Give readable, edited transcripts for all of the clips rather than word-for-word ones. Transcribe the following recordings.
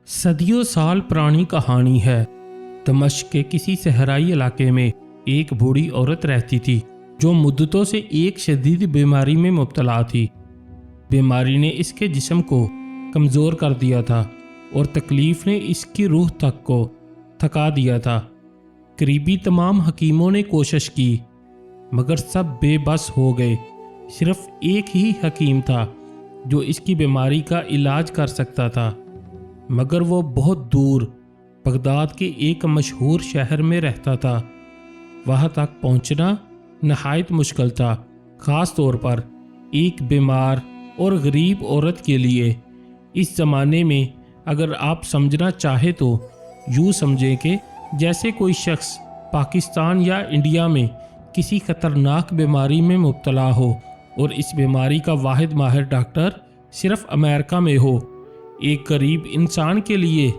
सदियों साल पुरानी कहानी है। दमिश्क के किसी सहराई इलाके में एक बूढ़ी औरत रहती थी जो मुद्दतों से एक शदीद बीमारी में मुब्तला थी। बीमारी ने इसके जिस्म को कमज़ोर कर दिया था और तकलीफ़ ने इसकी रूह तक को थका दिया था। करीबी तमाम हकीमों ने कोशिश की मगर सब बेबस हो गए। सिर्फ एक ही हकीम था जो इसकी बीमारी का इलाज कर सकता था, मगर वो बहुत दूर बगदाद के एक मशहूर शहर में रहता था। वहाँ तक पहुँचना नहायत मुश्किल था, ख़ास तौर पर एक बीमार और गरीब औरत के लिए। इस ज़माने में अगर आप समझना चाहे तो यूँ समझें कि जैसे कोई शख्स पाकिस्तान या इंडिया में किसी ख़तरनाक बीमारी में मुब्तला हो और इस बीमारी का वाहिद माहिर डॉक्टर सिर्फ अमेरिका में हो। एक गरीब इंसान के लिए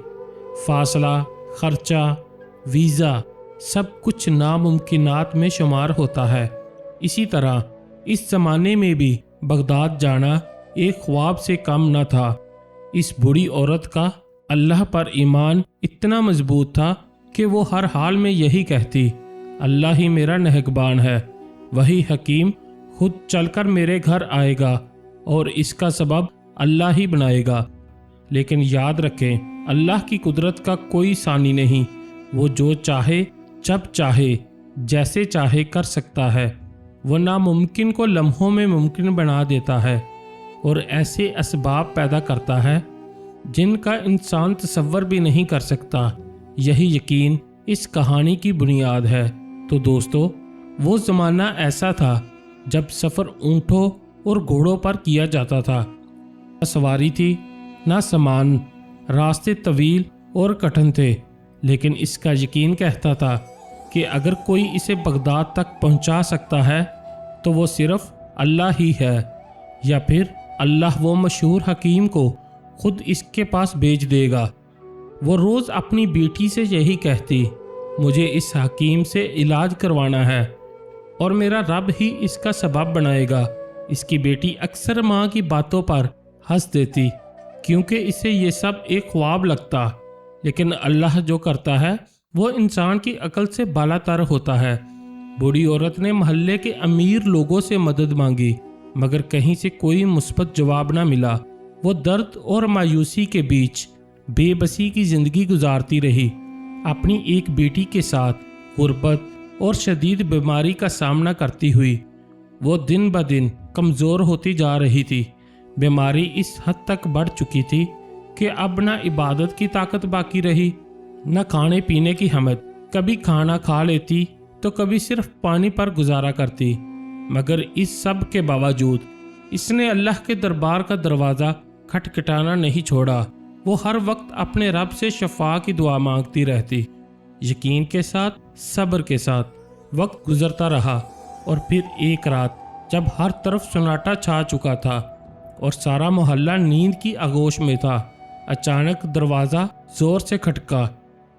फासला, खर्चा, वीज़ा सब कुछ नामुमकिनात में शुमार होता है। इसी तरह इस ज़माने में भी बगदाद जाना एक ख्वाब से कम न था। इस बूढ़ी औरत का अल्लाह पर ईमान इतना मजबूत था कि वो हर हाल में यही कहती, अल्लाह ही मेरा निगहबान है, वही हकीम खुद चलकर मेरे घर आएगा और इसका सबब अल्लाह ही बनाएगा। लेकिन याद रखें, अल्लाह की कुदरत का कोई सानी नहीं। वो जो चाहे जब चाहे जैसे चाहे कर सकता है। वो नामुमकिन को लम्हों में मुमकिन बना देता है और ऐसे असबाब पैदा करता है जिनका इंसान तसव्वुर भी नहीं कर सकता। यही यकीन इस कहानी की बुनियाद है। तो दोस्तों, वो ज़माना ऐसा था जब सफ़र ऊँटों और घोड़ों पर किया जाता था। न सवारी थी न सामान, रास्ते तवील और कठिन थे। लेकिन इसका यकीन कहता था कि अगर कोई इसे बगदाद तक पहुंचा सकता है तो वो सिर्फ अल्लाह ही है, या फिर अल्लाह वो मशहूर हकीम को खुद इसके पास भेज देगा। वो रोज़ अपनी बेटी से यही कहती, मुझे इस हकीम से इलाज करवाना है और मेरा रब ही इसका सबब बनाएगा। इसकी बेटी अक्सर माँ की बातों पर हंस देती क्योंकि इसे ये सब एक ख्वाब लगता। लेकिन अल्लाह जो करता है वो इंसान की अकल से बालातर होता है। बूढ़ी औरत ने मोहल्ले के अमीर लोगों से मदद मांगी मगर कहीं से कोई मुस्बत जवाब ना मिला। वो दर्द और मायूसी के बीच बेबसी की ज़िंदगी गुजारती रही, अपनी एक बेटी के साथ गुर्बत और शदीद बीमारी का सामना करती हुई। वो दिन ब दिन कमज़ोर होती जा रही थी। बीमारी इस हद तक बढ़ चुकी थी कि अब न इबादत की ताकत बाकी रही न खाने पीने की हिम्मत। कभी खाना खा लेती तो कभी सिर्फ पानी पर गुजारा करती। मगर इस सब के बावजूद इसने अल्लाह के दरबार का दरवाज़ा खटखटाना नहीं छोड़ा। वो हर वक्त अपने रब से शफा की दुआ मांगती रहती। यकीन के साथ, सब्र के साथ वक्त गुजरता रहा और फिर एक रात जब हर तरफ सन्नाटा छा चुका था और सारा मोहल्ला नींद की आगोश में था, अचानक दरवाज़ा ज़ोर से खटका।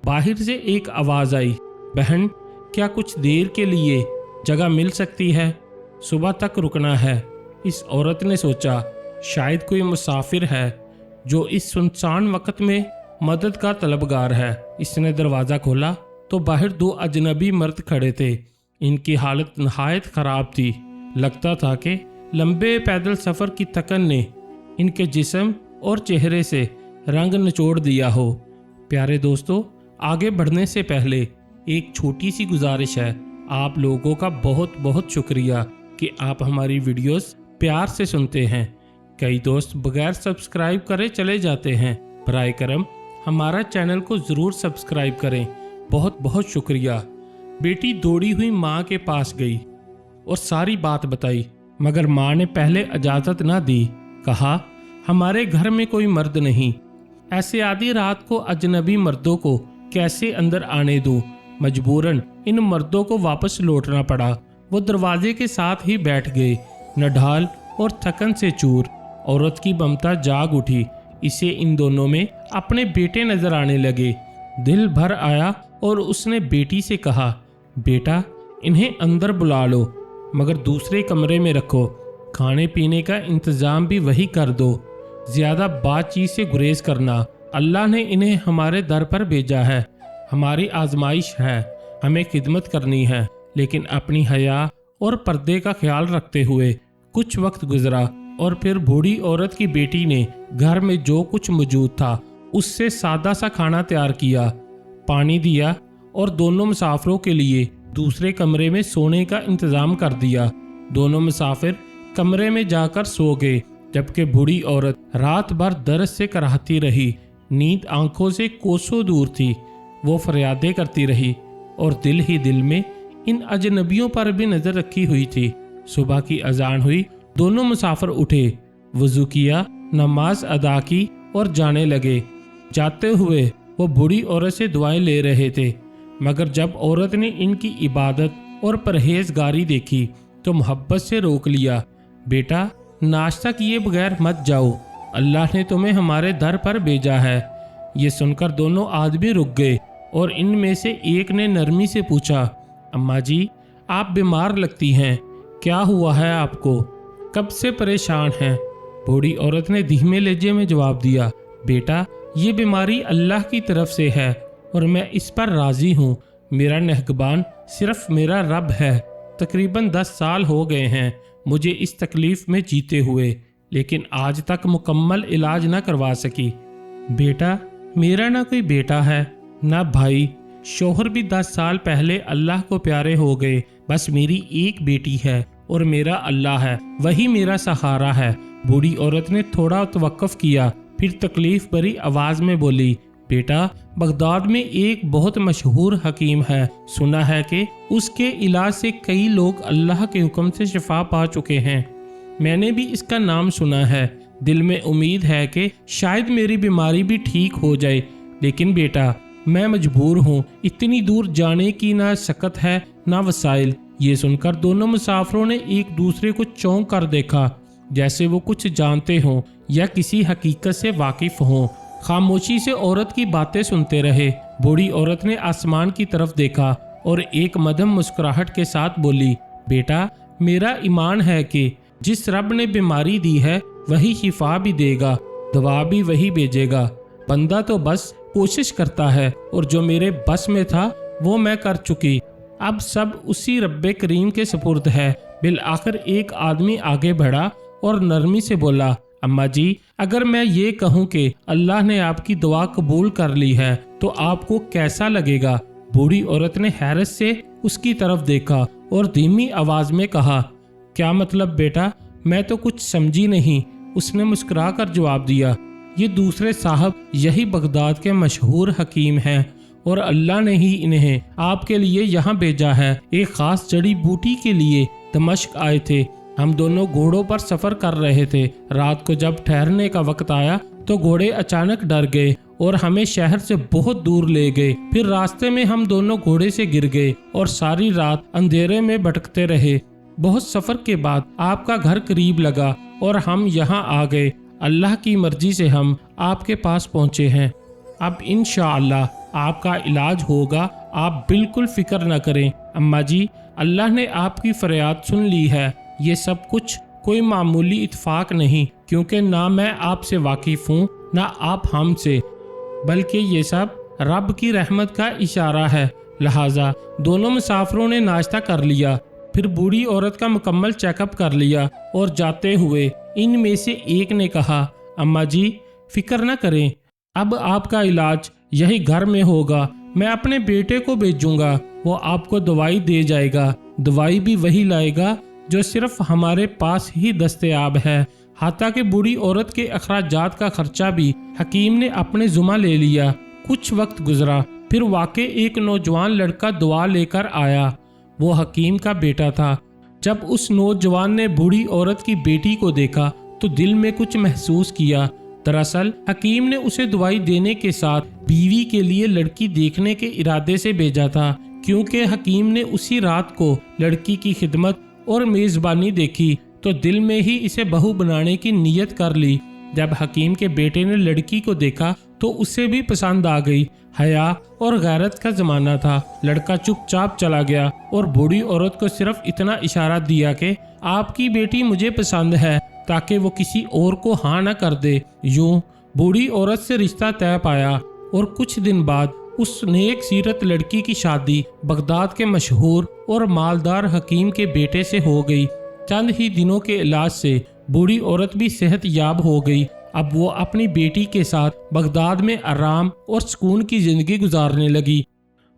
बाहर से एक आवाज़ आई, बहन क्या कुछ देर के लिए जगह मिल सकती है? सुबह तक रुकना है। इस औरत ने सोचा शायद कोई मुसाफिर है जो इस सुनसान वक्त में मदद का तलबगार है। इसने दरवाज़ा खोला तो बाहर दो अजनबी मर्द खड़े थे। इनकी हालत नहायत ख़राब थी। लगता था कि लंबे पैदल सफ़र की थकन ने इनके जिस्म और चेहरे से रंग निचोड़ दिया हो। प्यारे दोस्तों, आगे बढ़ने से पहले एक छोटी सी गुजारिश है। आप लोगों का बहुत बहुत शुक्रिया कि आप हमारी वीडियोस प्यार से सुनते हैं। कई दोस्त बगैर सब्सक्राइब करे चले जाते हैं। बराए करम हमारा चैनल को ज़रूर सब्सक्राइब करें। बहुत बहुत शुक्रिया। बेटी दौड़ी हुई माँ के पास गई और सारी बात बताई, मगर माँ ने पहले इजाज़त ना दी। कहा, हमारे घर में कोई मर्द नहीं, ऐसे आधी रात को अजनबी मर्दों को कैसे अंदर आने दूँ? मजबूरन इन मर्दों को वापस लौटना पड़ा। वो दरवाजे के साथ ही बैठ गए, नढाल और थकन से चूर। औरत की ममता जाग उठी। इसे इन दोनों में अपने बेटे नजर आने लगे। दिल भर आया और उसने बेटी से कहा, बेटा इन्हें अंदर बुला लो मगर दूसरे कमरे में रखो। खाने पीने का इंतज़ाम भी वही कर दो। ज़्यादा बातचीत से गुरेज करना اللہ نے انہیں ہمارے در پر بھیجا ہے، ہماری آزمائش ہے، ہمیں خدمت کرنی ہے، لیکن اپنی حیا اور پردے کا خیال رکھتے ہوئے۔ کچھ وقت گزرا اور پھر بوڑھی عورت کی بیٹی نے گھر میں جو کچھ موجود تھا اس سے سادہ سا کھانا تیار کیا، پانی دیا اور دونوں مسافروں کے لیے دوسرے کمرے میں سونے کا انتظام کر دیا۔ دونوں مسافر کمرے میں جا کر سو گئے، جبکہ بوڑھی عورت رات بھر درد سے کراہتی رہی۔ نیند آنکھوں سے کوسوں دور تھی، وہ فریادیں کرتی رہی اور دل ہی دل میں ان اجنبیوں پر بھی نظر رکھی ہوئی تھی۔ صبح کی اذان ہوئی، دونوں مسافر اٹھے، وضو کیا، نماز ادا کی اور جانے لگے۔ جاتے ہوئے وہ بوڑھی عورت سے دعائیں لے رہے تھے، مگر جب عورت نے ان کی عبادت اور پرہیزگاری دیکھی تو محبت سے روک لیا۔ بیٹا، ناشتہ کیے بغیر مت جاؤ، اللہ نے تمہیں ہمارے در پر بھیجا ہے۔ یہ سن کر دونوں آدمی رک گئے اور ان میں سے ایک نے نرمی سے پوچھا، اماں جی، آپ بیمار لگتی ہیں، کیا ہوا ہے آپ کو؟ کب سے پریشان ہیں؟ بوڑھی عورت نے دھیمے لہجے میں جواب دیا، بیٹا، یہ بیماری اللہ کی طرف سے ہے اور میں اس پر راضی ہوں۔ میرا نگہبان صرف میرا رب ہے۔ تقریباً 10 سال ہو گئے ہیں مجھے اس تکلیف میں جیتے ہوئے، لیکن آج تک مکمل علاج نہ کروا سکی۔ بیٹا، میرا نہ کوئی بیٹا ہے نہ بھائی، شوہر بھی 10 سال پہلے اللہ کو پیارے ہو گئے، بس میری ایک بیٹی ہے اور میرا اللہ ہے، وہی میرا سہارا ہے۔ بوڑھی عورت نے تھوڑا توقف کیا، پھر تکلیف بھری آواز میں بولی، بیٹا، بغداد میں ایک بہت مشہور حکیم ہے، سنا ہے کہ اس کے علاج سے کئی لوگ اللہ کے حکم سے شفا پا چکے ہیں۔ میں نے بھی اس کا نام سنا ہے، دل میں امید ہے کہ شاید میری بیماری بھی ٹھیک ہو جائے، لیکن بیٹا، میں مجبور ہوں، اتنی دور جانے کی نہ سکت ہے نہ وسائل۔ یہ سن کر دونوں مسافروں نے ایک دوسرے کو چونک کر دیکھا، جیسے وہ کچھ جانتے ہوں یا کسی حقیقت سے واقف ہوں۔ خاموشی سے عورت کی باتیں سنتے رہے۔ بوڑھی عورت نے آسمان کی طرف دیکھا اور ایک مدھم مسکراہٹ کے ساتھ بولی، بیٹا، میرا ایمان ہے کہ جس رب نے بیماری دی ہے وہی شفا بھی دے گا، دوا بھی وہی بھیجے گا۔ بندہ تو بس کوشش کرتا ہے اور جو میرے بس میں تھا وہ میں کر چکی، اب سب اسی رب کریم کے سپرد ہے۔ بالآخر ایک آدمی آگے بڑھا اور نرمی سے بولا، اماں جی، اگر میں یہ کہوں کہ اللہ نے آپ کی دعا قبول کر لی ہے تو آپ کو کیسا لگے گا؟ بوڑھی عورت نے حیرت سے اس کی طرف دیکھا اور دھیمی آواز میں کہا، کیا مطلب بیٹا؟ میں تو کچھ سمجھی نہیں۔ اس نے مسکرا کر جواب دیا، یہ دوسرے صاحب یہی بغداد کے مشہور حکیم ہیں اور اللہ نے ہی انہیں آپ کے لیے یہاں بھیجا ہے۔ ایک خاص جڑی بوٹی کے لیے دمشق آئے تھے۔ ہم دونوں گھوڑوں پر سفر کر رہے تھے۔ رات کو جب ٹھہرنے کا وقت آیا تو گھوڑے اچانک ڈر گئے اور ہمیں شہر سے بہت دور لے گئے۔ پھر راستے میں ہم دونوں گھوڑے سے گر گئے اور ساری رات اندھیرے میں بھٹکتے رہے۔ بہت سفر کے بعد آپ کا گھر قریب لگا اور ہم یہاں آ گئے۔ اللہ کی مرضی سے ہم آپ کے پاس پہنچے ہیں۔ اب انشاءاللہ آپ کا علاج ہوگا، آپ بالکل فکر نہ کریں۔ اماں جی، اللہ نے آپ کی فریاد سن لی ہے۔ یہ سب کچھ کوئی معمولی اتفاق نہیں، کیونکہ نہ میں آپ سے واقف ہوں نہ آپ ہم سے، بلکہ یہ سب رب کی رحمت کا اشارہ ہے۔ لہٰذا دونوں مسافروں نے ناشتہ کر لیا، پھر بوڑھی عورت کا مکمل چیک اپ کر لیا اور جاتے ہوئے ان میں سے ایک نے کہا، اماں جی، فکر نہ کریں، اب آپ کا علاج یہی گھر میں ہوگا۔ میں اپنے بیٹے کو بھیجوں گا، وہ آپ کو دوائی دے جائے گا۔ دوائی بھی وہی لائے گا جو صرف ہمارے پاس ہی دستیاب ہے۔ حتیٰ کہ بوڑھی عورت کے اخراجات کا خرچہ بھی حکیم نے اپنے ذمہ لے لیا۔ کچھ وقت گزرا، پھر واقع ایک نوجوان لڑکا دعا لے کر آیا۔ وہ حکیم کا بیٹا تھا۔ جب اس نوجوان نے بوڑھی عورت کی بیٹی کو دیکھا تو دل میں کچھ محسوس کیا۔ دراصل حکیم نے اسے دوائی دینے کے ساتھ بیوی کے لیے لڑکی دیکھنے کے ارادے سے بھیجا تھا، کیونکہ حکیم نے اسی رات کو لڑکی کی خدمت اور میزبانی دیکھی تو دل میں ہی اسے بہو بنانے کی نیت کر لی۔ جب حکیم کے بیٹے نے لڑکی کو دیکھا تو اسے بھی پسند آ گئی۔ حیا اور غیرت کا زمانہ تھا۔ لڑکا چپ چاپ چلا گیا اور بوڑھی عورت کو صرف اتنا اشارہ دیا کہ آپ کی بیٹی مجھے پسند ہے، تاکہ وہ کسی اور کو ہاں نہ کر دے۔ یوں बूढ़ी औरत से रिश्ता तय पाया और कुछ दिन बाद उस नेक सीरत लड़की की शादी बगदाद के मशहूर और मालदार हकीम के बेटे से हो गई। चंद ही दिनों के इलाज से बूढ़ी औरत भी सेहत याब हो गई। अब वो अपनी बेटी के साथ बगदाद में आराम और सुकून की जिंदगी गुजारने लगी।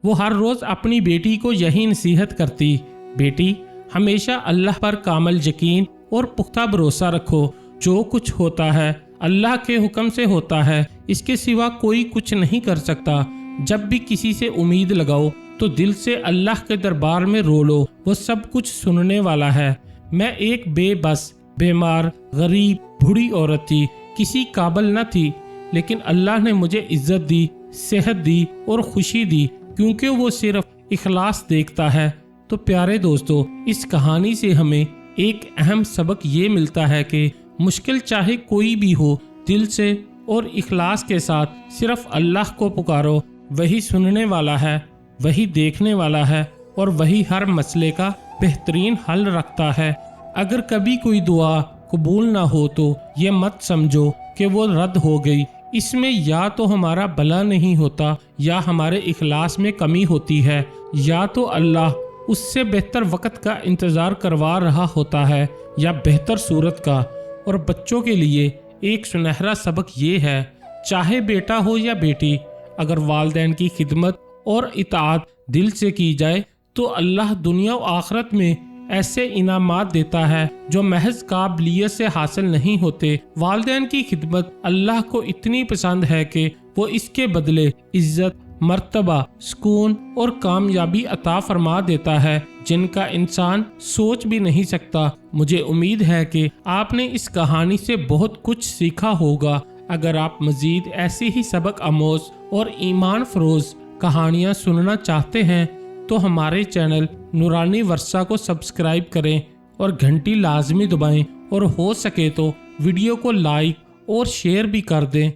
वो हर रोज अपनी बेटी को यही नसीहत करती, बेटी हमेशा अल्लाह पर कामल यकीन और पुख्ता भरोसा रखो। जो कुछ होता है अल्लाह के हुक्म से होता है, इसके सिवा कोई कुछ नहीं कर सकता। जब भी किसी से उम्मीद लगाओ तो दिल से अल्लाह के दरबार में रो लो, वो सब कुछ सुनने वाला है। मैं एक बेबस, बीमार, गरीब, बूढ़ी औरत थी, किसी काबिल न थी, लेकिन अल्लाह ने मुझे इज्जत दी, सेहत दी और खुशी दी, क्योंकि वो सिर्फ इखलास देखता है। तो प्यारे दोस्तों, इस कहानी से हमें एक अहम सबक ये मिलता है कि मुश्किल चाहे कोई भी हो, दिल से और इखलास के साथ सिर्फ अल्लाह को पुकारो। वही सुनने वाला है, वही देखने वाला है और वही हर मसले का बेहतरीन हल रखता है। अगर कभी कोई दुआ कबूल ना हो तो ये मत समझो कि वो रद्द हो गई। इसमें या तो हमारा भला नहीं होता या हमारे इखलास में कमी होती है, या तो अल्लाह उससे बेहतर वक्त का इंतज़ार करवा रहा होता है या बेहतर सूरत का। और बच्चों के लिए एक सुनहरा सबक ये है, चाहे बेटा हो या बेटी, अगर वालिदैन की खिदमत और इताअत दिल से की जाए तो अल्लाह दुनिया और आखिरत में ऐसे इनामात देता है जो महज काबिलियत से हासिल नहीं होते। वालिदैन की खिदमत अल्लाह को इतनी पसंद है कि वो इसके बदले इज्जत, मर्तबा, सुकून और कामयाबी अता फरमा देता है जिनका इंसान सोच भी नहीं सकता। मुझे उम्मीद है कि आपने इस कहानी से बहुत कुछ सीखा होगा। अगर आप मजीद ऐसी ही सबक आमोज और ईमान फरोज कहानियाँ सुनना चाहते हैं तो हमारे चैनल नूरानी वर्षा को सब्सक्राइब करें और घंटी लाजमी दबाएं, और हो सके तो वीडियो को लाइक और शेयर भी कर दें।